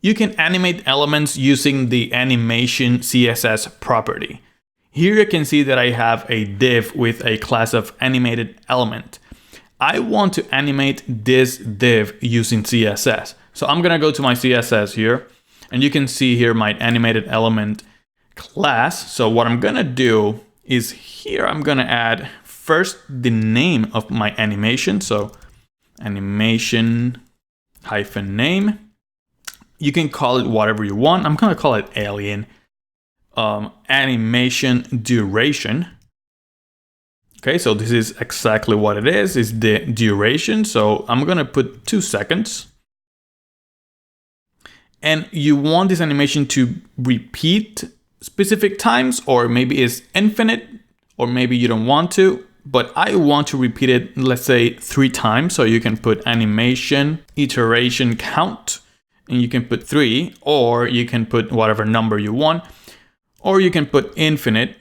you can animate elements using the animation CSS property. Here you can see that I have a div with a class of animated element. I want to animate this div using CSS. So I'm gonna go to my CSS here, and you can see here my animated element class. So what I'm gonna do is here I'm gonna add first the name of my animation. So animation -name. You can call it whatever you want. I'm gonna call it alien. Animation duration. Okay, so this is exactly what it is the duration. So I'm gonna put 2 seconds. And you want this animation to repeat specific times, or maybe it's infinite, or maybe you don't want to, but I want to repeat it, let's say 3 times. So you can put animation iteration count, and you can put 3, or you can put whatever number you want. Or you can put infinite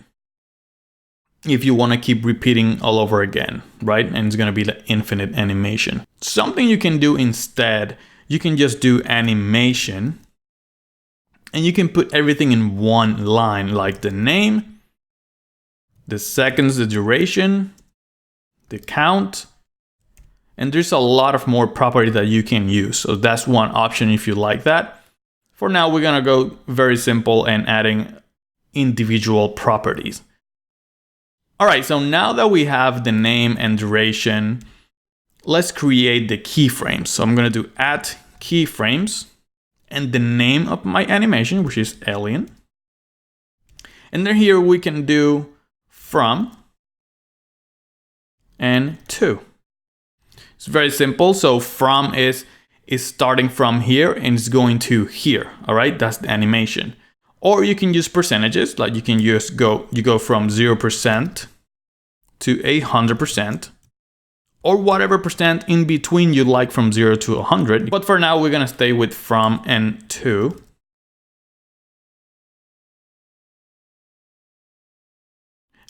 if you want to keep repeating all over again, right? And it's going to be the infinite animation. Something you can do instead, you can just do animation, and you can put everything in one line, like the name, the seconds, the duration, the count, and there's a lot of more property that you can use. So that's one option if you like that. For now, we're going to go very simple and adding individual properties. All right, so now that we have the name and duration, let's create the keyframes. So I'm going to do add keyframes and the name of my animation, which is alien. And then here we can do from and to. It's very simple. So from is starting from here and it's going to here. All right, that's the animation. Or you can use percentages, like you can just go from 0% to 100%, or whatever percent in between you like from 0 to 100. But for now, we're gonna stay with from and to.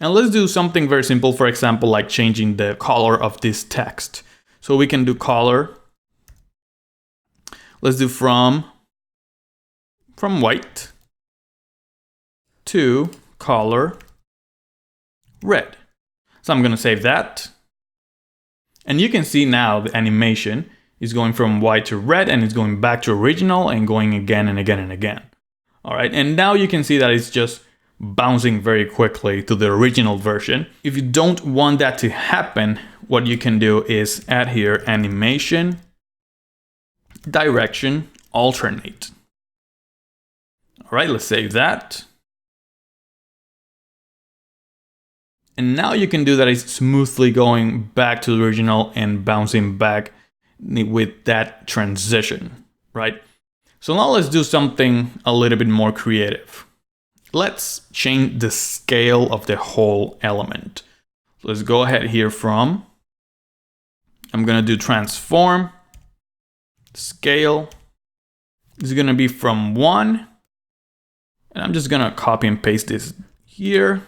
And let's do something very simple, for example, like changing the color of this text. So we can do color. Let's do from white to color red. So I'm going to save that. And you can see now the animation is going from white to red, and it's going back to original and going again and again and again. All right, and now you can see that it's just bouncing very quickly to the original version. If you don't want that to happen, what you can do is add here animation direction alternate. All right, let's save that. And now you can do that is smoothly going back to the original and bouncing back with that transition, right? So now let's do something a little bit more creative. Let's change the scale of the whole element. Let's go ahead here from, I'm gonna do transform, scale. This is gonna be from 1. And I'm just gonna copy and paste this here.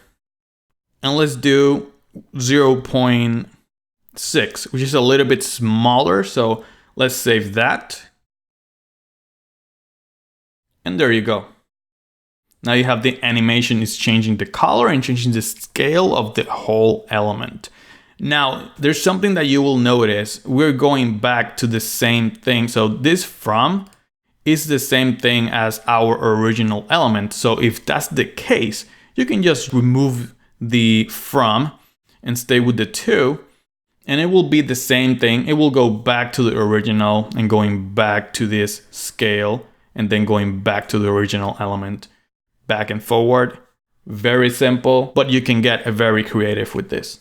And let's do 0.6, which is a little bit smaller. So let's save that. And there you go. Now you have the animation is changing the color and changing the scale of the whole element. Now, there's something that you will notice. We're going back to the same thing. So this from is the same thing as our original element. So if that's the case, you can just remove the from and stay with the to, and it will be the same thing. It will go back to the original and going back to this scale and then going back to the original element, back and forward. Very simple, but you can get very creative with this.